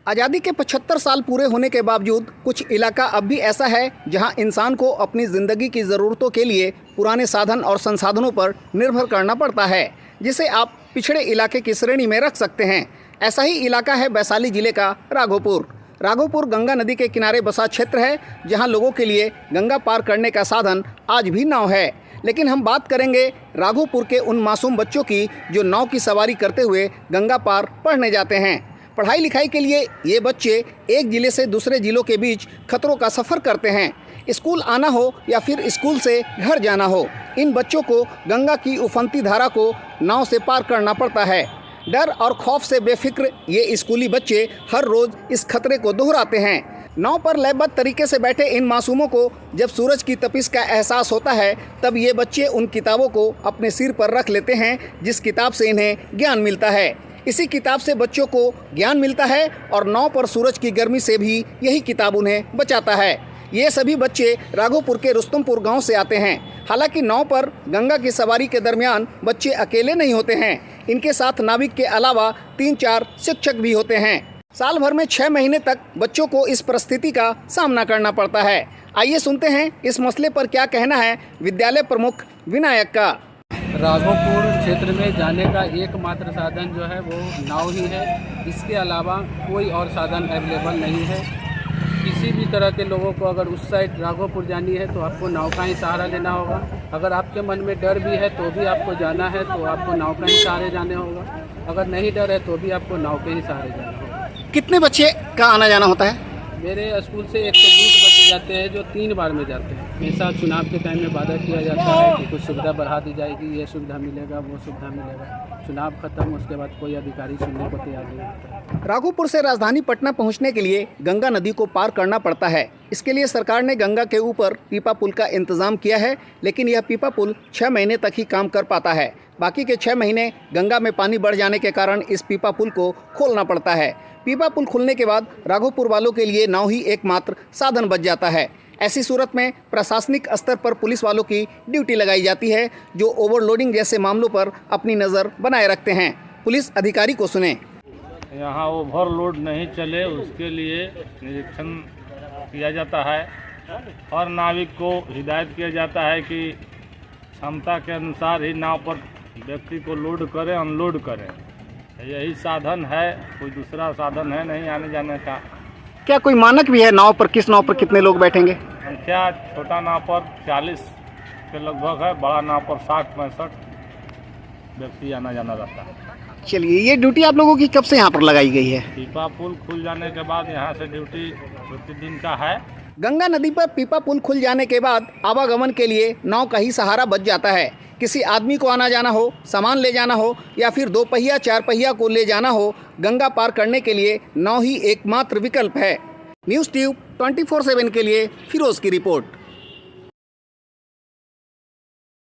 आज़ादी के 75 साल पूरे होने के बावजूद कुछ इलाका अब भी ऐसा है जहां इंसान को अपनी ज़िंदगी की ज़रूरतों के लिए पुराने साधन और संसाधनों पर निर्भर करना पड़ता है, जिसे आप पिछड़े इलाके की श्रेणी में रख सकते हैं। ऐसा ही इलाका है वैशाली जिले का राघोपुर। राघोपुर गंगा नदी के किनारे बसा क्षेत्र है जहां लोगों के लिए गंगा पार करने का साधन आज भी नाव है। लेकिन हम बात करेंगे राघोपुर के उन मासूम बच्चों की जो नाव की सवारी करते हुए गंगा पार पढ़ने जाते हैं। पढ़ाई लिखाई के लिए ये बच्चे एक ज़िले से दूसरे ज़िलों के बीच खतरों का सफ़र करते हैं। स्कूल आना हो या फिर स्कूल से घर जाना हो, इन बच्चों को गंगा की उफनती धारा को नाव से पार करना पड़ता है। डर और खौफ से बेफिक्र ये स्कूली बच्चे हर रोज़ इस खतरे को दोहराते हैं। नाव पर लयबद्ध तरीके से बैठे इन मासूमों को जब सूरज की तपिश का एहसास होता है, तब ये बच्चे उन किताबों को अपने सिर पर रख लेते हैं जिस किताब से इन्हें ज्ञान मिलता है। इसी किताब से बच्चों को ज्ञान मिलता है और नाव पर सूरज की गर्मी से भी यही किताब उन्हें बचाता है। ये सभी बच्चे राघोपुर के रुस्तमपुर गांव से आते हैं। हालांकि नाव पर गंगा की सवारी के दरमियान बच्चे अकेले नहीं होते हैं। इनके साथ नाविक के अलावा 3-4 शिक्षक भी होते हैं। साल भर में 6 महीने तक बच्चों को इस परिस्थिति का सामना करना पड़ता है। आइए सुनते हैं इस मसले पर क्या कहना है विद्यालय प्रमुख विनायक का। राघोपुर क्षेत्र में जाने का एकमात्र साधन जो है वो नाव ही है। इसके अलावा कोई और साधन अवेलेबल नहीं है। किसी भी तरह के लोगों को अगर उस साइड राघोपुर जानी है तो आपको नाव का ही सहारा लेना होगा। अगर आपके मन में डर भी है तो भी आपको जाना है तो आपको नाव का ही सहारे जाने होगा। अगर नहीं डर है तो भी आपको नाव के ही सहारे जाना होगा। कितने बच्चे का आना जाना होता है? मेरे स्कूल से 120 बच्चे जाते हैं जो 3 बार में जाते हैं। हमेशा चुनाव के टाइम में वादा किया जाता है कि कुछ सुविधा बढ़ा दी जाएगी, ये सुविधा मिलेगा, वो सुविधा मिलेगा। चुनाव खत्म, उसके बाद कोई अधिकारी सुनने को तैयार नहीं होता। राघोपुर से राजधानी पटना पहुंचने के लिए गंगा नदी को पार करना पड़ता है। इसके लिए सरकार ने गंगा के ऊपर पीपा पुल का इंतजाम किया है, लेकिन यह पीपा पुल 6 महीने तक ही काम कर पाता है। बाकी के 6 महीने गंगा में पानी बढ़ जाने के कारण इस पीपा पुल को खोलना पड़ता है। पीपा पुल खुलने के बाद राघोपुर वालों के लिए नाव ही एकमात्र साधन बच जाता है। ऐसी सूरत में प्रशासनिक स्तर पर पुलिस वालों की ड्यूटी लगाई जाती है जो ओवरलोडिंग जैसे मामलों पर अपनी नज़र बनाए रखते हैं। पुलिस अधिकारी को सुने। यहाँ ओवरलोड नहीं चले उसके लिए निरीक्षण किया जाता है और नाविक को हिदायत किया जाता है कि क्षमता के अनुसार ही नाव पर व्यक्ति को लोड करें, अनलोड करें। यही साधन है, कोई दूसरा साधन है नहीं आने जाने का। क्या कोई मानक भी है नाव पर? किस नाव पर कितने लोग बैठेंगे? संख्या छोटा नाव पर 40 के लगभग है, बड़ा नाव पर 60-65 व्यक्ति आना जाना रहता है। चलिए, ये ड्यूटी आप लोगों की कब से यहाँ पर लगाई गई है? पीपा पुल खुल जाने के बाद यहाँ से ड्यूटी प्रतिदिन का है। गंगा नदी पर पीपा पुल खुल जाने के बाद आवागमन के लिए नाव का ही सहारा बच जाता है। किसी आदमी को आना जाना हो, सामान ले जाना हो या फिर 2 पहिया 4 पहिया को ले जाना हो, गंगा पार करने के लिए नाव ही एकमात्र विकल्प है। न्यूज़ ट्यूब 24/7 के लिए फिरोज की रिपोर्ट।